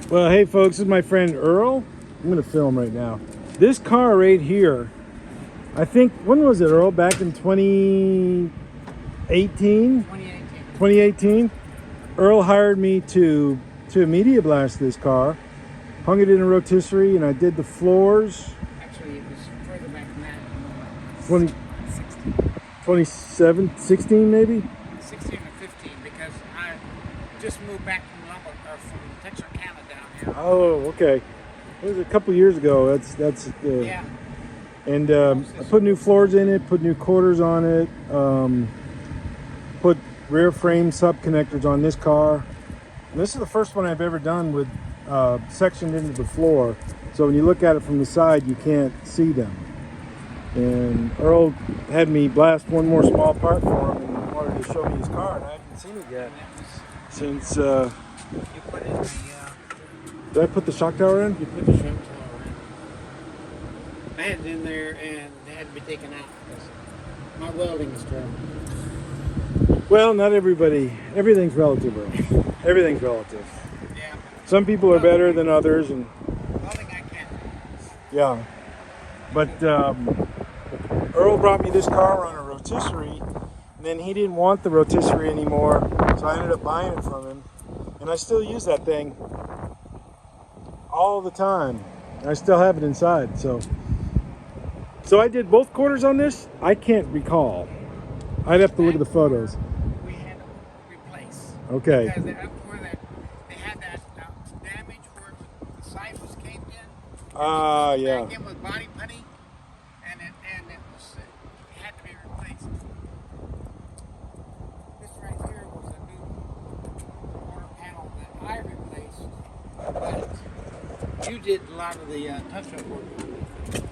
Well, hey folks, this is my friend Earl. I'm gonna film right now. This car right here, I think, when was it, Earl? Back in 2018? 2018. Earl hired me to media blast this car, hung it in a rotisserie, and I did the floors. Actually, it was further back than that. 20, 16. 27, 16 maybe? 16 or 15, because I just moved back from Lubbock, or from Texarkana down here. Oh, okay. It was a couple years ago. Yeah. And I put new floors in it, put new quarters on it, put rear frame sub connectors on this car. And this is the first one I've ever done with sectioned into the floor. So when you look at it from the side, you can't see them. And Earl had me blast one more small part for him and wanted to show me his car, and I haven't seen it yet since. You put in the. Did I put the shock tower in? You put the shock tower in. I had it in there, and it had to be taken out because my welding is terrible. Well, not everybody. Everything's relative, Earl. Everything's relative. Yeah. Some people are better than others, and Welding I can't. yeah. But Earl brought me this car on a rotisserie, and then he didn't want the rotisserie anymore, so I ended up buying it from him. And I still use that thing all the time. And I still have it inside. So I did both quarters on this. I can't recall. I'd have to look at the photos. We had to replace. Okay. Because they had that damage where the side was caved in. Yeah. Back in with body putty, and it had to be replaced. This right here was a new quarter panel that I replaced, but you did a lot of the touch-up work on it. Let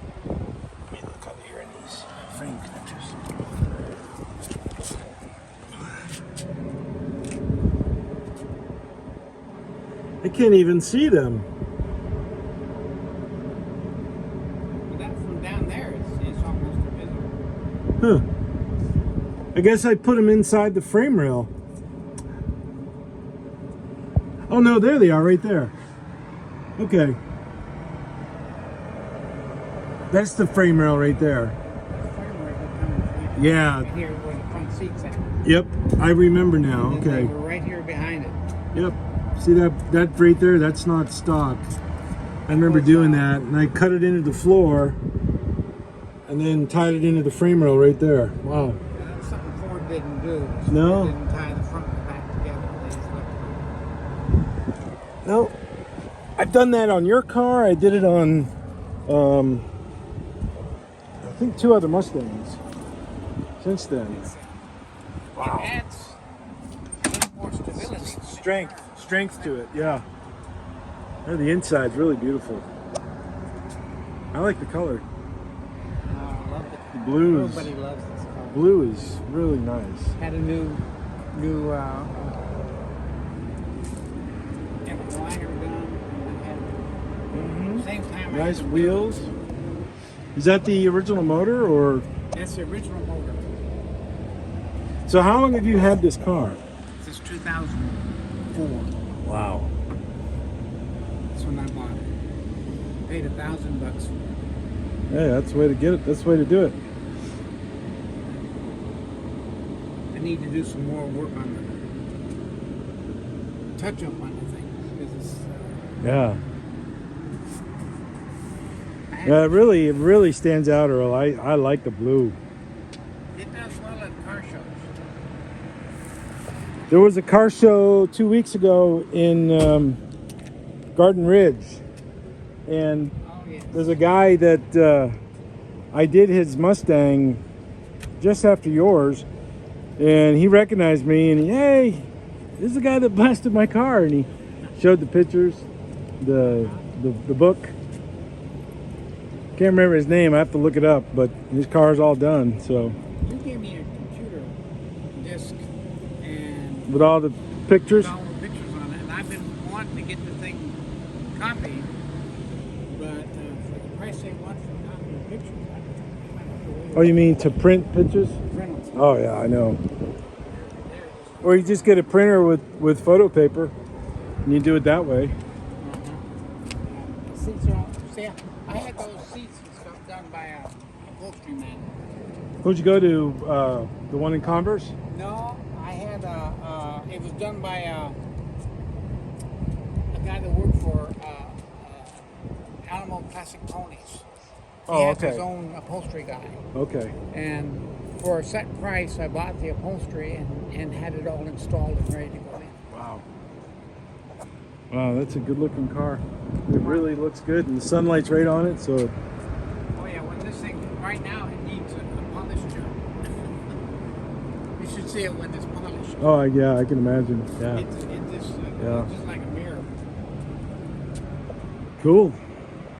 me look under here in these frame connectors. I can't even see them. But that from down there, it's almost invisible. Huh. I guess I put them inside the frame rail. Oh no, there they are, right there. Okay. That's the frame rail right there. Yeah. Right here where the front seat's at. Yep, I remember now. And then Okay. they were right here behind it. Yep. See that right there? That's not stock. I remember doing that, and I cut it into the floor, and then tied it into the frame rail right there. Wow. That's something Ford didn't do. No. Ford didn't tie the front and back together. They just left it. No. I've done that on your car. I did it on, I think 2 other Mustangs since then. Wow. It adds a little more stability. Strength to it, yeah. And the inside's really beautiful. I like the color. I love it. The blue is, Everybody loves this car. blue is really nice. Had a new liner done. Same time. Nice wheels. Is that the original motor, or? That's the original motor. So how long have you had this car? Since 2004. Wow. That's when I bought it. Paid $1,000 for it. Hey, that's the way to get it. That's the way to do it. I need to do some more work on the touch-up on the thing because it's. Yeah. Yeah, it really stands out, Earl. I like the blue. It does well at car shows. There was a car show 2 weeks ago in Garden Ridge, and there's a guy that I did his Mustang just after yours, and he recognized me, and hey, this is the guy that blasted my car, and he showed the pictures, the book. Can't remember his name. I have to look it up, but his car's all done. So You gave me a computer disc and with all the pictures. with all the pictures on it, and I've been wanting to get the thing copied, but for the price they want for copying pictures, I might have to wait. Oh, you mean to print pictures? Print them. Oh yeah, I know. Or you just get a printer with photo paper, and you do it that way. Uh-huh. seats are all, see, I had those seats and stuff done by a upholstery man. Who'd you go to? The one in Converse? No, I had it was done by a guy that worked for Alamo Classic Ponies. He Oh, has his okay. own upholstery guy. Okay. And for a set price, I bought the upholstery and had it all installed and ready to go in. Wow. Wow, that's a good looking car. It really looks good, and the sunlight's right on it, so. Oh yeah, when this thing, right now it needs a polish job. You should see it when it's polished. Oh, yeah, I can imagine. Yeah. It's just Yeah. like a mirror. Cool.